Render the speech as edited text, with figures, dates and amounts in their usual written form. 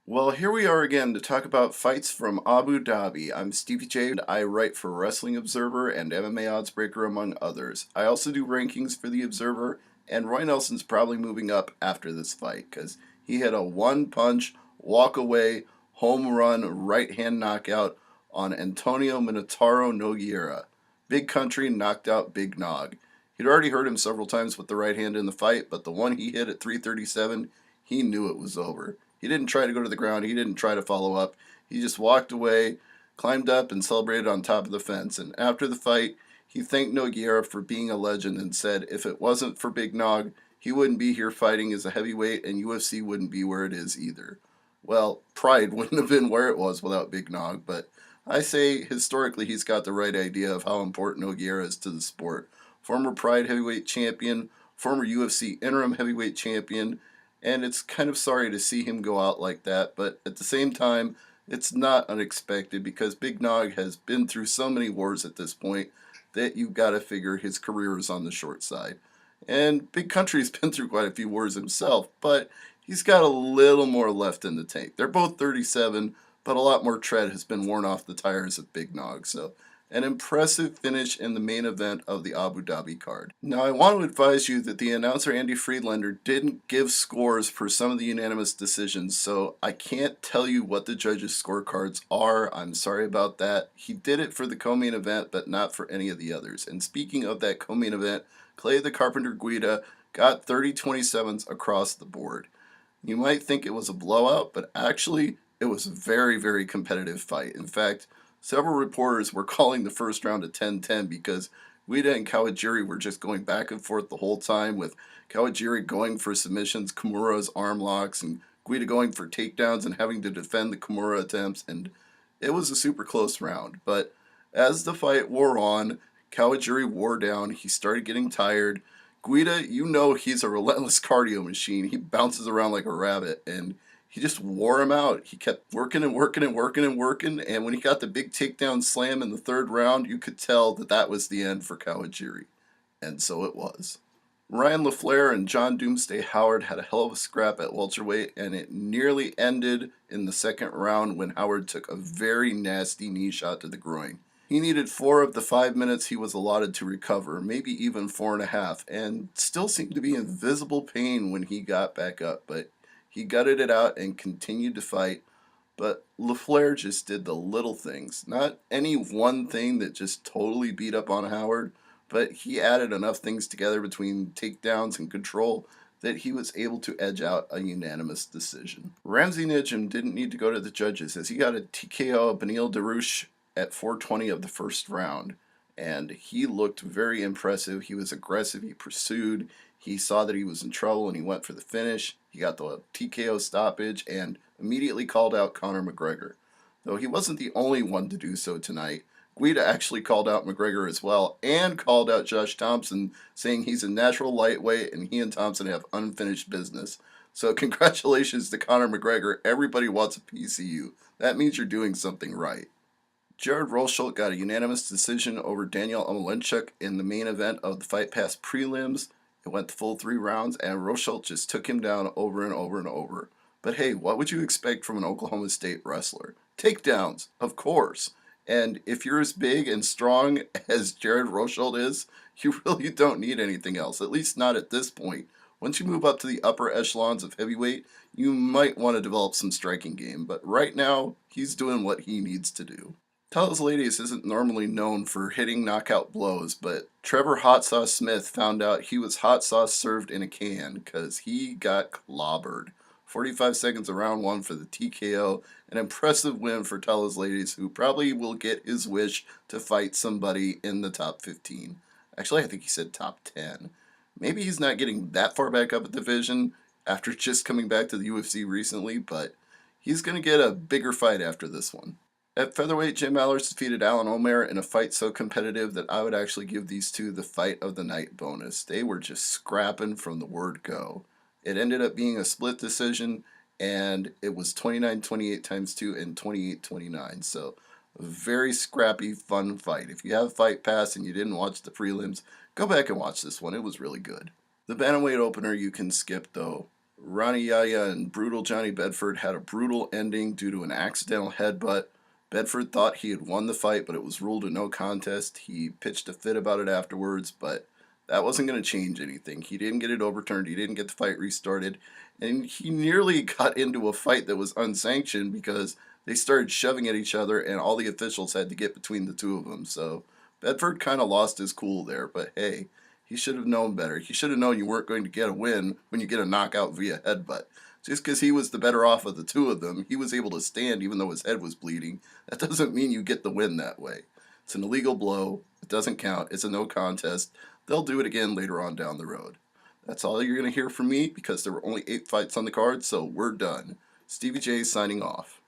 Well, here we are again to talk about fights from Abu Dhabi. I'm Stevie J, and I write for Wrestling Observer and MMA Oddsbreaker, among others. I also do rankings for the Observer, and Roy Nelson's probably moving up after this fight because he had a one-punch, walk-away, home run, right-hand knockout on Antonio Minotauro Nogueira. Big Country knocked out Big Nog. He'd already hurt him several times with the right hand in the fight, but the one he hit at 337, he knew it was over. He didn't try to go to the ground. He didn't try to follow up. He just walked away, climbed up, and celebrated on top of the fence. And after the fight, he thanked Nogueira for being a legend and said if it wasn't for Big Nog, he wouldn't be here fighting as a heavyweight, and UFC wouldn't be where it is either. Well, Pride wouldn't have been where it was without Big Nog, but I say historically he's got the right idea of how important Nogueira is to the sport. Former Pride heavyweight champion, former UFC interim heavyweight champion, and it's kind of sorry to see him go out like that, but at the same time, it's not unexpected because Big Nog has been through so many wars at this point that you've got to figure his career is on the short side. And Big Country's been through quite a few wars himself, but he's got a little more left in the tank. They're both 37, but a lot more tread has been worn off the tires of Big Nog, so an impressive finish in the main event of the Abu Dhabi card. Now, I want to advise you that the announcer Andy Friedlander didn't give scores for some of the unanimous decisions, so I can't tell you what the judges' scorecards are. I'm sorry about that. He did it for the co-main event, but not for any of the others. And speaking of that co-main event, Clay the Carpenter Guida got 30-27s across the board. You might think it was a blowout, but actually, it was a very, very competitive fight. In fact, several reporters were calling the first round a 10-10 because Guida and Kawajiri were just going back and forth the whole time, with Kawajiri going for submissions, Kimura's arm locks, and Guida going for takedowns and having to defend the Kimura attempts, and it was a super close round. But as the fight wore on, Kawajiri wore down, he started getting tired. Guida, you know he's a relentless cardio machine. He bounces around like a rabbit, and he just wore him out. He kept working and working and working and working, and when he got the big takedown slam in the third round, you could tell that that was the end for Kawajiri. And so it was. Ryan LaFleur and John Doomsday Howard had a hell of a scrap at welterweight, and it nearly ended in the second round when Howard took a very nasty knee shot to the groin. He needed 4 of the 5 minutes he was allotted to recover, maybe even 4.5, and still seemed to be in visible pain when he got back up, but he gutted it out and continued to fight. But LaFleur just did the little things. Not any one thing that just totally beat up on Howard, but he added enough things together between takedowns and control that he was able to edge out a unanimous decision. Ramsey Nijem didn't need to go to the judges as he got a TKO of Benil Darush at 4:20 of the first round, and he looked very impressive. He was aggressive, he pursued, he saw that he was in trouble, and he went for the finish. He got the TKO stoppage and immediately called out Conor McGregor. Though he wasn't the only one to do so tonight. Guida actually called out McGregor as well, and called out Josh Thompson, saying he's a natural lightweight and he and Thompson have unfinished business. So congratulations to Conor McGregor. Everybody wants a piece of you. That means you're doing something right. Jared Rosholt got a unanimous decision over Daniel Omalenchuk in the main event of the Fight Pass prelims. It went the full 3 rounds, and Rosholt just took him down over and over and over. But hey, what would you expect from an Oklahoma State wrestler? Takedowns, of course. And if you're as big and strong as Jared Rosholt is, you really don't need anything else, at least not at this point. Once you move up to the upper echelons of heavyweight, you might want to develop some striking game, but right now, he's doing what he needs to do. Talos Ladies isn't normally known for hitting knockout blows, but Trevor Hot Sauce Smith found out he was hot sauce served in a can because he got clobbered. 45 seconds of round one for the TKO, an impressive win for Talos Ladies, who probably will get his wish to fight somebody in the top 15. Actually, I think he said top 10. Maybe he's not getting that far back up a division after just coming back to the UFC recently, but he's going to get a bigger fight after this one. At featherweight, Jim Allers defeated Alan Omer in a fight so competitive that I would actually give these two the fight of the night bonus. They were just scrapping from the word go. It ended up being a split decision, and it was 29-28 times 2 and 28-29. So a very scrappy, fun fight. If you have Fight Pass and you didn't watch the prelims, go back and watch this one. It was really good. The bantamweight opener you can skip, though. Ronnie Yaya and Brutal Johnny Bedford had a brutal ending due to an accidental headbutt. Bedford thought he had won the fight, but it was ruled a no contest. He pitched a fit about it afterwards, but that wasn't going to change anything. He didn't get it overturned. He didn't get the fight restarted. And he nearly got into a fight that was unsanctioned because they started shoving at each other and all the officials had to get between the two of them. So Bedford kind of lost his cool there, but hey, he should have known better. He should have known you weren't going to get a win when you get a knockout via headbutt. Just because he was the better off of the two of them, he was able to stand even though his head was bleeding. That doesn't mean you get the win that way. It's an illegal blow. It doesn't count. It's a no contest. They'll do it again later on down the road. That's all you're going to hear from me because there were only 8 fights on the card, so we're done. Stevie J signing off.